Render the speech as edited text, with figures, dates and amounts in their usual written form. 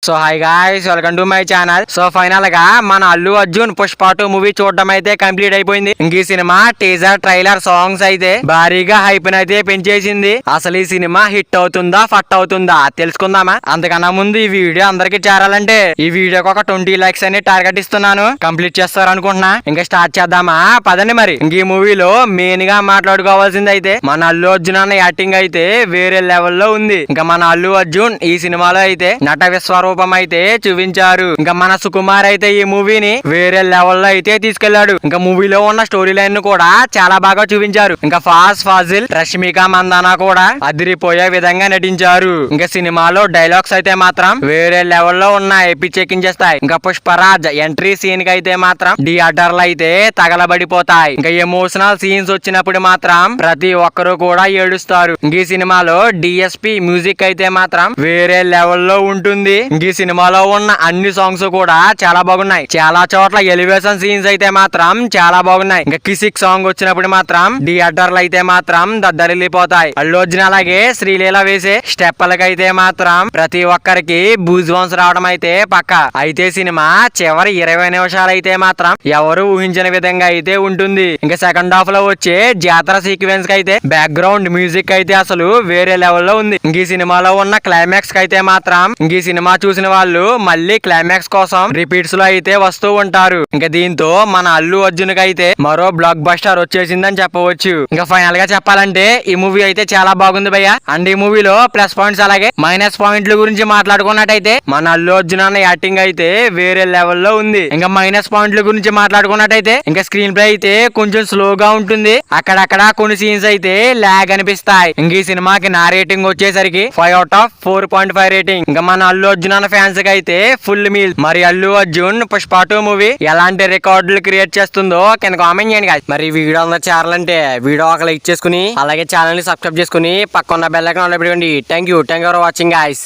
So hi guys, welcome to my channel. So final గా మన Allu Arjun Pushpa 2 movie చూడడం అయితే కంప్లీట్ అయిపోయింది. ఇంక ఈ సినిమా టీజర్ ట్రైలర్ సాంగ్స్ అయితే భారీగా హైప్ అయితే పెంచేసింది. అసలు ఈ సినిమా హిట్ అవుతుందా ఫట్ అవుతుందా తెలుసుకుందామా? అంతకన్నా ముందు ఈ వీడియో అందరికి చేరాలంటే ఈ వీడియోకి ఒక 20 లైక్స్ అని టార్గెట్ ఇస్తున్నాను. కంప్లీట్ చేస్తారు అనుకుంటున్నా. ఇంకా స్టార్ట్ చేద్దామా? పదండి మరి. ఇంక ఈ మూవీలో మెయిన్ గా మాట్లాడుకోవాల్సింది అయితే మన అల్లు అర్జున్ అన్న యాక్టింగ్ అయితే వేరే లెవెల్లో ఉంది. ఇంకా మన అల్లు అర్జున్ ఈ సినిమాలో అయితే నట విశ్వరూపం అయితే చూపించారు. ఇంకా మన సుకుమార్ అయితే ఈ మూవీని వేరే లెవెల్లో అయితే తీసుకెళ్లాడు. ఇంకా మూవీలో ఉన్న స్టోరీ లైన్ ను కూడా చాలా బాగా చూపించారు. ఇంకా ఫాజిల్, రష్మిక మందానా కూడా అదిరిపోయే విధంగా నటించారు. ఇంకా సినిమాలో డైలాగ్స్ అయితే మాత్రం వేరే లెవెల్లో ఉన్నాయి, పిచ్చెక్కించేస్తాయి. ఇంకా పుష్పరాజ్ ఎంట్రీ సీన్ కి అయితే మాత్రం థియేటర్లు అయితే తగలబడిపోతాయి. ఇంకా ఎమోషనల్ సీన్స్ వచ్చినప్పుడు మాత్రం ప్రతి ఒక్కరు కూడా ఏడుస్తారు. ఈ సినిమాలో డిఎస్పి మ్యూజిక్ అయితే మాత్రం వేరే లెవెల్లో ఉంటుంది. ఈ సినిమాలో ఉన్న అన్ని సాంగ్స్ కూడా చాలా బాగున్నాయి. చాలా చోట్ల ఎలివేషన్ సీన్స్ అయితే మాత్రం చాలా బాగున్నాయి. ఇంకా కిసిక్ సాంగ్ వచ్చినప్పుడు మాత్రం థియేటర్లు అయితే మాత్రం దద్దరిల్లిపోతాయి. అల్లు అర్జున్ అలాగే శ్రీలీల వేసే స్టెప్పులకైతే మాత్రం ప్రతి ఒక్కరికి బూజ్ బంప్స్ రావడం అయితే పక్క. అయితే సినిమా చివరి 20 నిమిషాలు అయితే మాత్రం ఎవరు ఊహించిన విధంగా అయితే ఉంటుంది. ఇంకా సెకండ్ హాఫ్ లో వచ్చే జాతర సీక్వెన్స్ కి అయితే బ్యాక్గ్రౌండ్ మ్యూజిక్ అయితే అసలు వేరే లెవెల్లో ఉంది. ఇంక ఈ సినిమాలో ఉన్న క్లైమాక్స్ కి అయితే మాత్రం ఇంక ఈ సినిమా చూసిన వాళ్ళు మళ్ళీ క్లైమాక్స్ కోసం రిపీట్స్ లో అయితే వస్తూ ఉంటారు. ఇంకా దీంతో మన అల్లు అర్జున్ కి అయితే మరో బ్లాక్ బస్టర్ వచ్చేసిందని చెప్పవచ్చు. ఇంకా ఫైనల్ గా చెప్పాలంటే ఈ మూవీ అయితే చాలా బాగుంది భయ్య. అండ్ ఈ మూవీలో ప్లస్ పాయింట్స్ అలాగే మైనస్ పాయింట్ల గురించి మాట్లాడుకున్నట్టయితే మన అల్లు అర్జున్ అన్న యాక్టింగ్ అయితే వేరే లెవెల్లో ఉంది. ఇంకా మైనస్ పాయింట్ల గురించి మాట్లాడుకున్నట్టయితే ఇంకా స్క్రీన్ ప్లే అయితే కొంచెం స్లోగా ఉంటుంది. అక్కడక్కడ కొన్ని సీన్స్ అయితే లాగ్ అనిపిస్తాయి. ఇంక ఈ సినిమాకి నా రేటింగ్ వచ్చేసరికి 5/4.5 రేటింగ్. ఇంకా మన అల్లు అర్జున్ అన్న ఫ్యాన్స్ కి అయితే ఫుల్ మీల్. మరి అల్లు అర్జున్ పుష్ప 2 మూవీ ఎలాంటి రికార్డులు క్రియేట్ చేస్తుందో కింద కామెంట్ చేయండి guys. మరి వీడియో అందరూ చేరాలంటే వీడియో ఒక లైక్ చేసుకుని అలాగే ఛానల్ ని సబ్స్క్రైబ్ చేసుకుని పక్కన బెల్ ఐకాన్ ఆన్ పెట్టుకోండి. Thank you for watching guys.